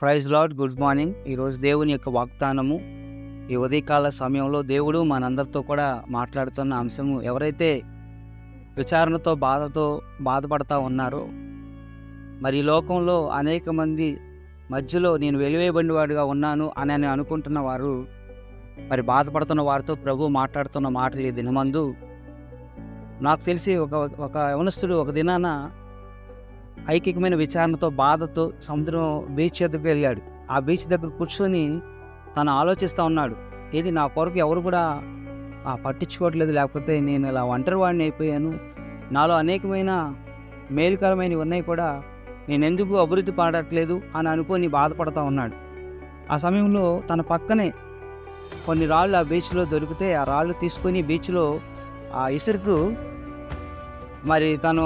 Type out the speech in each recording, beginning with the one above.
Praise lord, good morning. ఈరోజు దేవుని యొక్క వాగ్దానము, ఈ ఉదయకాల సమయంలో దేవుడు మనందరితో కూడా మాట్లాడుతున్న అంశము, ఎవరైతే విచారణతో బాధపడతా ఉన్నారో, మరి ఈ లోకంలో అనేక మంది మధ్యలో నేను వెలివేయబడినవాడిగా ఉన్నాను అని అనుకుంటున్న వారు, మరి బాధపడుతున్న వారితో ప్రభు మాట్లాడుతున్న మాటలు ఈ దినమందు. నాకు తెలిసి ఒక యవనస్తుడు ఒక దినాన ఐకికమైన విచారణతో బాధతో సముద్రం బీచ్ దగ్గరికి వెళ్ళాడు. ఆ బీచ్ దగ్గర కూర్చొని తను ఆలోచిస్తూ ఉన్నాడు, ఏది నా కొరకు ఎవరు కూడా పట్టించుకోవట్లేదు, లేకపోతే నేను ఇలా ఒంటరి వాడిని అయిపోయాను, నాలో అనేకమైన మేలుకరమైనవి ఉన్నాయి కూడా, నేను ఎందుకు అభివృద్ధి పడట్లేదు అని అనుకొని బాధపడుతూ ఉన్నాడు. ఆ సమయంలో తన పక్కనే కొన్ని రాళ్ళు ఆ బీచ్లో దొరికితే ఆ రాళ్ళు తీసుకొని బీచ్లో ఇసురుతూ, మరి తను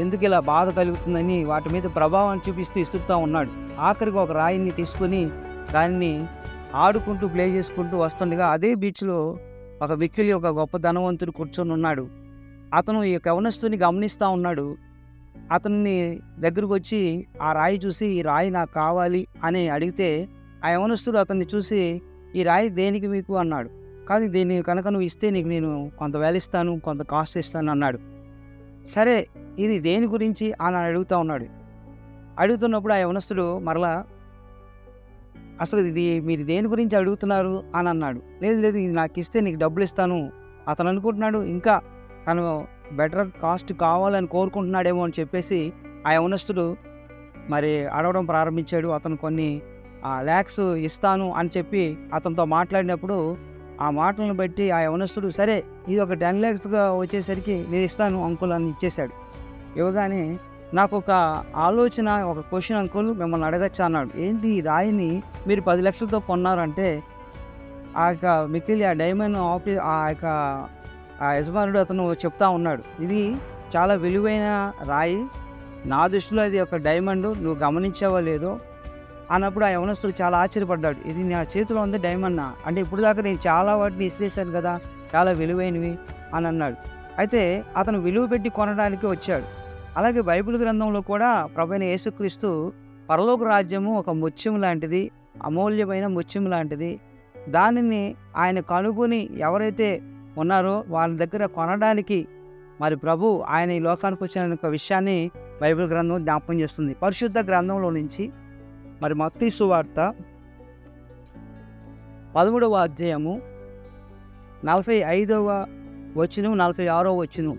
ఎందుకు ఇలా బాధ కలుగుతుందని వాటి మీద ప్రభావం చూపిస్తూ ఇస్తురుతూ ఉన్నాడు. ఆఖరికి ఒక రాయిని తీసుకొని దాన్ని ఆడుకుంటూ ప్లే చేసుకుంటూ వస్తుండగా అదే బీచ్లో ఒక మిక్కిలి ఒక గొప్ప ధనవంతుడు కూర్చొని ఉన్నాడు. అతను ఈ యవనస్తుని గమనిస్తూ ఉన్నాడు. అతన్ని దగ్గరకు వచ్చి ఆ రాయి చూసి, ఈ రాయి నాకు కావాలి అని అడిగితే, ఆ యవనస్తుడు అతన్ని చూసి, ఈ రాయి దేనికి మీకు అన్నాడు. కానీ దీన్ని కనుక నువ్వు ఇస్తే నీకు నేను కొంత వేల ఇస్తాను, కొంత కాస్ట్ ఇస్తాను అన్నాడు. సరే, ఇది దేని గురించి అని అడుగుతూ ఉన్నాడు. అడుగుతున్నప్పుడు ఆ యవనస్తుడు మరలా, అసలు ఇది మీరు దేని గురించి అడుగుతున్నారు అని అన్నాడు. లేదు లేదు, ఇది నాకు ఇస్తే నీకు డబ్బులు ఇస్తాను. అతను అనుకుంటున్నాడు ఇంకా తను బెటర్ కాస్ట్ కావాలని కోరుకుంటున్నాడేమో అని చెప్పేసి ఆ యవనస్తుడు మరి అడగడం ప్రారంభించాడు. అతను కొన్ని ల్యాక్స్ ఇస్తాను అని చెప్పి అతనితో మాట్లాడినప్పుడు, ఆ మాటలను బట్టి ఆ యవనస్తుడు, సరే ఇది ఒక 10 lakhsగా వచ్చేసరికి నేను ఇస్తాను అంకుల్ అని ఇచ్చేశాడు. ఇవ్వగానే నాకు ఒక ఆలోచన, ఒక క్వశ్చన్ అంకుల్ మిమ్మల్ని అడగచ్చా అన్నాడు. ఏంటి, ఈ రాయిని మీరు 10 లక్షలతో కొన్నారంటే, ఆ యొక్క మిక్కిలి ఆ డైమండ్ ఆ యజమానుడు అతను చెప్తా ఉన్నాడు, ఇది చాలా విలువైన రాయి, నా దృష్టిలో అది ఒక డైమండ్, నువ్వు గమనించావో లేదో అన్నప్పుడు ఆ యవనస్తుడు చాలా ఆశ్చర్యపడ్డాడు. ఇది నా చేతిలో ఉంది డైమండ్నా అంటే, ఇప్పుడు దాకా నేను చాలా వాటిని ఇసిరేసాను కదా, చాలా విలువైనవి అని అన్నాడు. అయితే అతను విలువ పెట్టి కొనడానికి వచ్చాడు. అలాగే బైబిల్ గ్రంథంలో కూడా ప్రభువైన యేసుక్రీస్తు, పరలోక రాజ్యము ఒక ముత్యం లాంటిది, అమూల్యమైన ముత్యం లాంటిది, దానిని ఆయన కనుగొని ఎవరైతే ఉన్నారో వాళ్ళ దగ్గర కొనడానికి మరి ప్రభు ఆయన ఈ లోకానికి వచ్చిన ఒక విషయాన్ని బైబిల్ గ్రంథం జ్ఞాపకం చేస్తుంది. పరిశుద్ధ గ్రంథంలో నుంచి మరి మత్తయి సువార్త 13వ అధ్యాయము 45వ వచనం 46వ వచనం.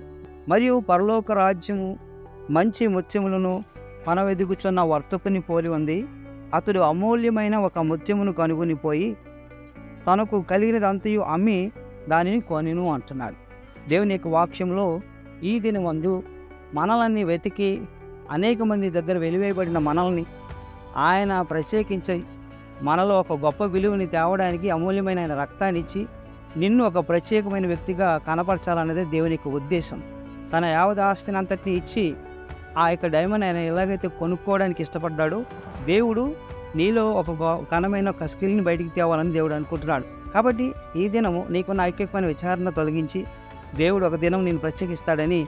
మరియు పరలోక రాజ్యము మంచి ముత్యములను మనవెదుగుచున్న వర్తకుని పోలి ఉంది. అతడు అమూల్యమైన ఒక ముత్యమును కనుగొని పోయి తనకు కలిగినదంతయు అమ్మి దానిని కొనెను అంటున్నాడు. దేవుని యొక్క వాక్యంలో ఈ దినమందు మనల్ని వెతికి అనేక మంది దగ్గర వెలివేయబడిన మనల్ని ఆయన ప్రత్యేకించి మనలో ఒక గొప్ప విలువని తేవడానికి అమూల్యమైన ఆయన రక్తాన్ని ఇచ్చి నిన్ను ఒక ప్రత్యేకమైన వ్యక్తిగా కనపరచాలన్నదే దేవుని యొక్క ఉద్దేశం. తన యావత్ ఆస్తిని అంతటిని ఇచ్చి ఆ యొక్క డైమండ్ ఆయన ఎలాగైతే కొనుక్కోవడానికి ఇష్టపడ్డాడో, దేవుడు నీలో ఒక ఘనమైన ఒక స్కిల్ని బయటికి తేవాలని దేవుడు అనుకుంటున్నాడు. కాబట్టి ఈ దినము నీకున్న ఐక్యమైన విచారణ తొలగించి దేవుడు ఒక దినం నేను ప్రత్యేకిస్తాడని,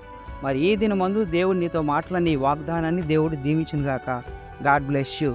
మరి ఈ దినమందు దేవుడు నీతో మాట్లాడిన ఈ వాగ్దానాన్ని దేవుడు దీవించును గాక. God bless you.